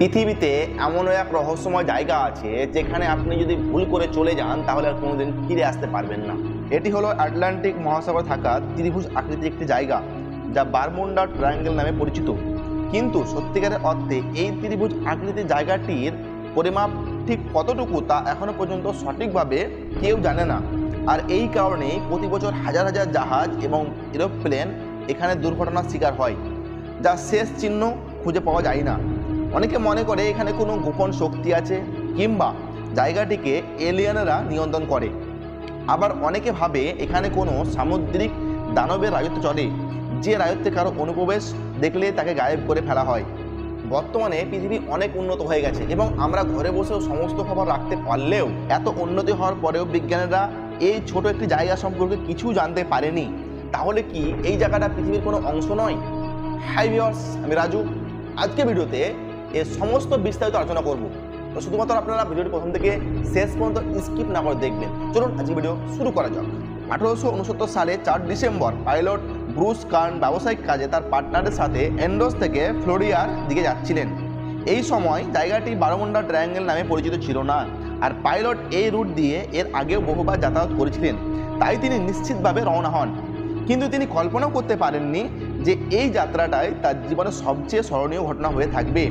পৃথিবীতে এমনও এক রহস্যময় জায়গা আছে যেখানে আপনি যদি ভুল করে চলে যান তাহলে আর কোনোদিন ফিরে আসতে পারবেন না। এটি হলো আটলান্টিক মহাসাগরে থাকা ত্রিভুজ আকৃতির একটি জায়গা, যা বারমুডা ট্রায়াঙ্গেল নামে পরিচিত। কিন্তু সত্যিকারের অর্থে এই ত্রিভুজ আকৃতির জায়গাটির পরিমাপ ঠিক কতটুকু তা এখনো পর্যন্ত সঠিকভাবে কেউ জানে না। আর এই কারণে প্রতি বছর হাজার হাজার জাহাজ এবং এরোপ্লেন এখানে দুর্ঘটনার শিকার হয়, যা শেষ চিহ্ন খুঁজে পাওয়া যায় না। অনেকে মনে করে এখানে কোনো গোপন শক্তি আছে কিংবা জায়গাটিকে এলিয়েনরা নিয়ন্ত্রণ করে। আবার অনেকে ভাবে এখানে কোনো সামুদ্রিক দানবের রাজত্ব চলে, যে রাজত্বে কারো অনুপ্রবেশ দেখলে তাকে গায়েব করে ফেলা হয়। বর্তমানে পৃথিবী অনেক উন্নত হয়ে গেছে এবং আমরা ঘরে বসেও সমস্ত খবর রাখতে পারলেও এত উন্নতি হওয়ার পরেও বিজ্ঞানীরা এই ছোট একটি জায়গা সম্পর্কে কিছু জানতে পারেনি। তাহলে কি এই জায়গাটা পৃথিবীর কোনো অংশ নয়? হাই ভিউয়ার্স, আমি রাজু। আজকে ভিডিওতে এর সমস্ত বিস্তারিত আলোচনা করব, তো শুধুমাত্র আপনারা ভিডিওটি প্রথম থেকে শেষ পর্যন্ত স্কিপ না করে দেখবেন। চলুন আজকে ভিডিও শুরু করা যাক। 1869 সালে 4 ডিসেম্বর পাইলট ব্রুস কার্ন ব্যবসায়িক কাজে তার পার্টনারের সাথে এন্ডোস থেকে ফ্লোরিডার দিকে যাচ্ছিলেন। এই সময় জায়গাটি বারমুডা ট্রায়াঙ্গেল নামে পরিচিত ছিল না, আর পাইলট এই রুট দিয়ে এর আগেও বহুবার যাতায়াত করেছিলেন। তাই তিনি নিশ্চিতভাবে রওনা হন। কিন্তু তিনি কল্পনাও করতে পারেননি যে এই যাত্রাটাই তার জীবনের সবচেয়ে স্মরণীয় ঘটনা হয়ে থাকবে,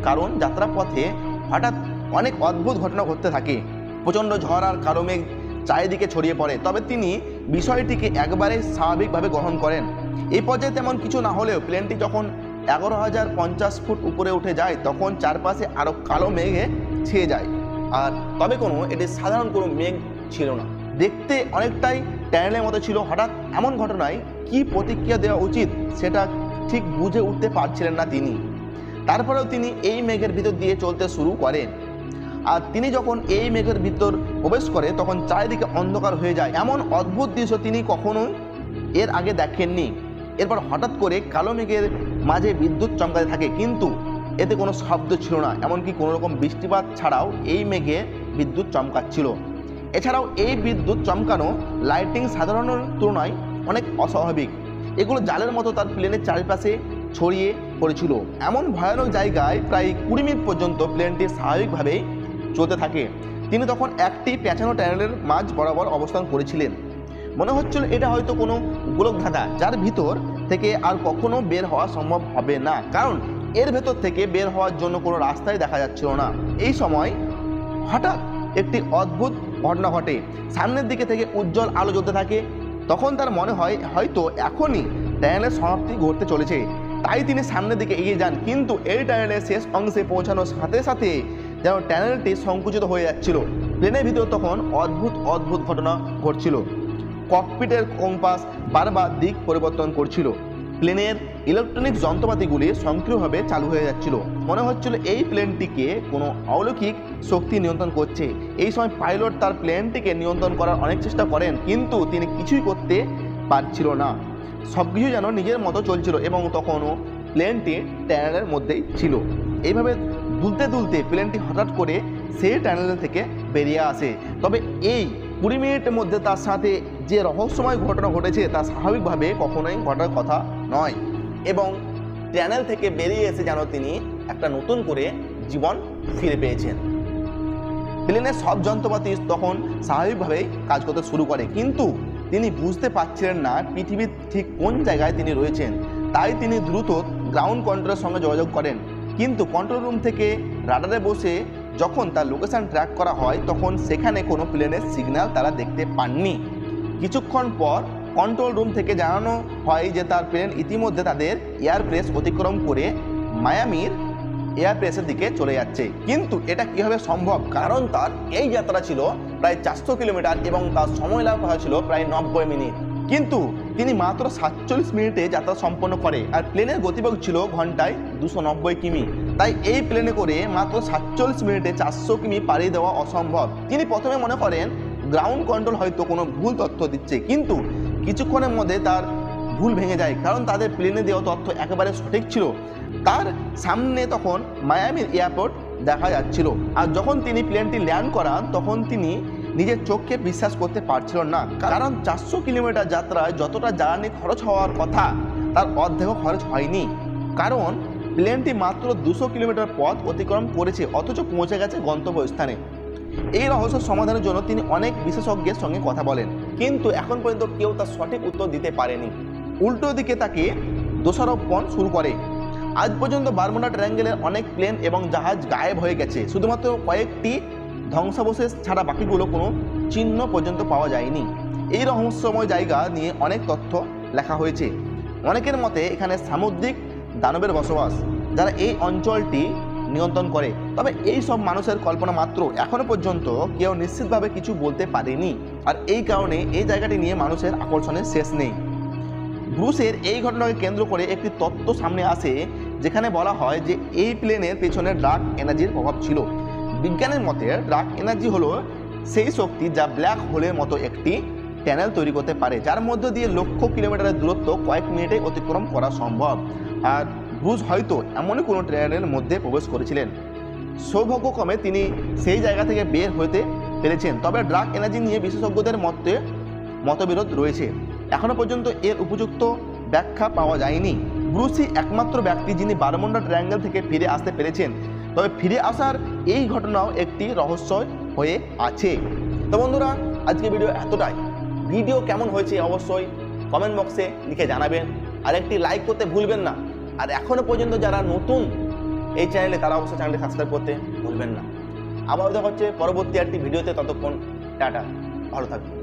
কারণ যাত্রাপথে হঠাৎ অনেক অদ্ভুত ঘটনা ঘটতে থাকে। প্রচণ্ড ঝড় আর কালো মেঘ চারিদিকে ছড়িয়ে পড়ে, তবে তিনি বিষয়টিকে একবারে স্বাভাবিকভাবে গ্রহণ করেন। এই পর্যায়ে তেমন কিছু না হলেও প্লেনটি যখন 11,050 ফুট উপরে উঠে যায় তখন চারপাশে আরও কালো মেঘে ছেয়ে যায়। আর তবে এটি সাধারণ কোনো মেঘ ছিল না, দেখতে অনেকটাই ট্যানেলের মতো ছিল। হঠাৎ এমন ঘটনায় কি প্রতিক্রিয়া দেওয়া উচিত সেটা ঠিক বুঝে উঠতে পারছিলেন না তিনি। তারপরেও তিনি এই মেঘের ভিতর দিয়ে চলতে শুরু করেন। আর তিনি যখন এই মেঘের ভিতর প্রবেশ করে তখন চারিদিকে অন্ধকার হয়ে যায়। এমন অদ্ভুত দৃশ্য তিনি কখনোই এর আগে দেখেননি। এরপর হঠাৎ করে কালো মেঘের মাঝে বিদ্যুৎ চমকাতে থাকে, কিন্তু এতে কোনো শব্দ ছিল না, এমনকি কোনো রকম বৃষ্টিপাত ছাড়াও এই মেঘে বিদ্যুৎ চমকাচ্ছিল। এছাড়াও এই বিদ্যুৎ চমকানো লাইটিং সাধারণের তুলনায় অনেক অস্বাভাবিক। এগুলো জালের মতো তার প্লেনের চারিপাশে ছড়িয়ে পড়েছিল। এমন ভয়ানক জায়গায় প্রায় 20 মিনিট পর্যন্ত প্লেনটি স্বাভাবিকভাবেই চলতে থাকে। তিনি তখন একটি পেঁচানো ট্যানেলের মাঝ বরাবর অবস্থান করেছিলেন। মনে হচ্ছিল এটা হয়তো কোনো গোলকধাঁধা, যার ভিতর থেকে আর কখনো বের হওয়া সম্ভব হবে না, কারণ এর ভেতর থেকে বের হওয়ার জন্য কোনো রাস্তাই দেখা যাচ্ছিল না। এই সময় হঠাৎ একটি অদ্ভুত ঘটনা ঘটে। সামনের দিকে থেকে উজ্জ্বল আলো জ্বলতে থাকে। তখন তার মনে হয় হয়তো এখনই টানেলের সমাপ্তি ঘটতে চলেছে। তাই তিনি সামনের দিকে এগিয়ে যান, কিন্তু এই টানেলের শেষ অংশে পৌঁছানোর সাথে সাথে যেন টানেলটি সংকুচিত হয়ে যাচ্ছিল। প্লেনের ভিতর তখন অদ্ভুত ঘটনা ঘটছিল। ককপিটের কম্পাস বারবার দিক পরিবর্তন করছিল। প্লেনের ইলেকট্রনিক যন্ত্রপাতিগুলি সক্রিয়ভাবে চালু হয়ে যাচ্ছিল। মনে হচ্ছিল এই প্লেনটিকে কোনো অলৌকিক শক্তি নিয়ন্ত্রণ করছে। এই সময় পাইলট তার প্লেনটিকে নিয়ন্ত্রণ করার অনেক চেষ্টা করেন, কিন্তু তিনি কিছুই করতে পারছিল না। সব কিছু যেন নিজের মতো চলছিল এবং তখনও প্লেনটি টানেলের মধ্যেই ছিল। এইভাবে দুলতে দুলতে প্লেনটি হঠাৎ করে সেই টানেল থেকে বেরিয়ে আসে। তবে এই 20 মিনিটের মধ্যে তার সাথে যে রহস্যময় ঘটনা ঘটেছে তা স্বাভাবিকভাবে কখনোই ঘটার কথা নয়, এবং টানেল থেকে বেরিয়ে এসে যেন তিনি একটা নতুন করে জীবন ফিরে পেয়েছেন। প্লেনের সব যন্ত্রপাতি তখন স্বাভাবিকভাবেই কাজ করতে শুরু করে, কিন্তু তিনি বুঝতে পারছিলেন না পৃথিবীর ঠিক কোন জায়গায় তিনি রয়েছেন। তাই তিনি দ্রুত গ্রাউন্ড কন্ট্রোলের সঙ্গে যোগাযোগ করেন, কিন্তু কন্ট্রোল রুম থেকে রাডারে বসে যখন তার লোকেশন ট্র্যাক করা হয় তখন সেখানে কোনো প্লেনের সিগন্যাল তারা দেখতে পাননি। কিছুক্ষণ পর কন্ট্রোল রুম থেকে জানানো হয় যে তার প্লেন ইতিমধ্যে তাদের এয়ারপ্রেস অতিক্রম করে মায়ামির এয়ারপ্রেসের দিকে চলে যাচ্ছে। কিন্তু এটা কীভাবে সম্ভব, কারণ তার এই যাত্রা ছিল প্রায় 400 কিলোমিটার এবং তার সময় লাভ ছিল প্রায় 90 মিনিট। কিন্তু তিনি মাত্র 47 মিনিটে যাত্রা সম্পন্ন করে, আর প্লেনের গতিবেগ ছিল ঘন্টায় 290 কিমি। তাই এই প্লেনে করে মাত্র 47 মিনিটে 400 কিমি পাড়ি দেওয়া অসম্ভব। তিনি প্রথমে মনে করেন গ্রাউন্ড কন্ট্রোল হয়তো কোনো ভুল তথ্য দিচ্ছে, কিন্তু কিছুক্ষণের মধ্যে তার ভুল ভেঙে যায়, কারণ তাদের প্লেনে দেওয়া তথ্য একেবারে সঠিক ছিল। তার সামনে তখন মায়ামির এয়ারপোর্ট দেখা যাচ্ছিল, আর যখন তিনি প্লেনটি ল্যান্ড করান তখন তিনি নিজের চোখকে বিশ্বাস করতে পারছিল না, কারণ 400 কিলোমিটার যাত্রায় যতটা জ্বালানি খরচ হওয়ার কথা তার অর্ধেকও খরচ হয়নি। কারণ প্লেনটি মাত্র 200 কিলোমিটার পথ অতিক্রম করেছে, অথচ পৌঁছে গেছে গন্তব্যস্থানে। এই রহস্য সমাধানের জন্য তিনি অনেক বিশেষজ্ঞের সঙ্গে কথা বলেন, কিন্তু এখন পর্যন্ত কেউ তার সঠিক উত্তর দিতে পারেনি। উল্টো দিকে তাকে দোষারোপণ শুরু করে। আজ পর্যন্ত বারমুডা ট্রায়াঙ্গেলের অনেক প্লেন এবং জাহাজ গায়েব হয়ে গেছে, শুধুমাত্র কয়েকটি ধ্বংসাবশেষ ছাড়া বাকিগুলো কোনো চিহ্ন পর্যন্ত পাওয়া যায়নি। এই রহস্যময় জায়গা নিয়ে অনেক তথ্য লেখা হয়েছে। অনেকের মতে এখানে সামুদ্রিক দানবের বসবাস, যারা এই অঞ্চলটি নিয়ন্ত্রণ করে। তবে এই সব মানুষের কল্পনা মাত্র, এখনো পর্যন্ত কেউ নিশ্চিতভাবে কিছু বলতে পারেনি। আর এই কারণে এই জায়গাটি নিয়ে মানুষের আকর্ষণের শেষ নেই। ব্রুসের এই ঘটনাকে কেন্দ্র করে একটি তত্ত্ব সামনে আসে, যেখানে বলা হয় যে এই প্লেনের পেছনে ডার্ক এনার্জির প্রভাব ছিল। বিজ্ঞানের মতে ডার্ক এনার্জি হলো সেই শক্তি যা ব্ল্যাক হোলের মতো একটি ট্যানেল তৈরি করতে পারে, যার মধ্য দিয়ে লক্ষ কিলোমিটারের দূরত্ব কয়েক মিনিটে অতিক্রম করা সম্ভব। আর ব্রুস হয়তো এমনই কোনো ট্রেনের মধ্যে প্রবেশ করেছিলেন। সৌভাগ্যক্রমে তিনি সেই জায়গা থেকে বের হতে পেরেছেন। তবে ডার্ক এনার্জি নিয়ে বিশেষজ্ঞদের মধ্যে মতবিরোধ রয়েছে। এখনো পর্যন্ত এর উপযুক্ত ব্যাখ্যা পাওয়া যায়নি। ব্রুসই একমাত্র ব্যক্তি যিনি বারমুডা ট্রায়াঙ্গেল থেকে ফিরে আসতে পেরেছেন। তবে ফিরে আসার এই ঘটনাও একটি রহস্য হয়ে আছে। তো বন্ধুরা, আজকে ভিডিও এতটাই। ভিডিও কেমন হয়েছে অবশ্যই কমেন্ট বক্সে লিখে জানাবেন, আর একটি লাইক করতে ভুলবেন না। আর এখনো পর্যন্ত যারা নতুন এই চ্যানেলে, তারা অবশ্যই চ্যানেলটি সাবস্ক্রাইব করতে ভুলবেন না। আবার দেখা হচ্ছে পরবর্তী একটি ভিডিওতে। ততক্ষণ টাটা, ভালো থাকবেন।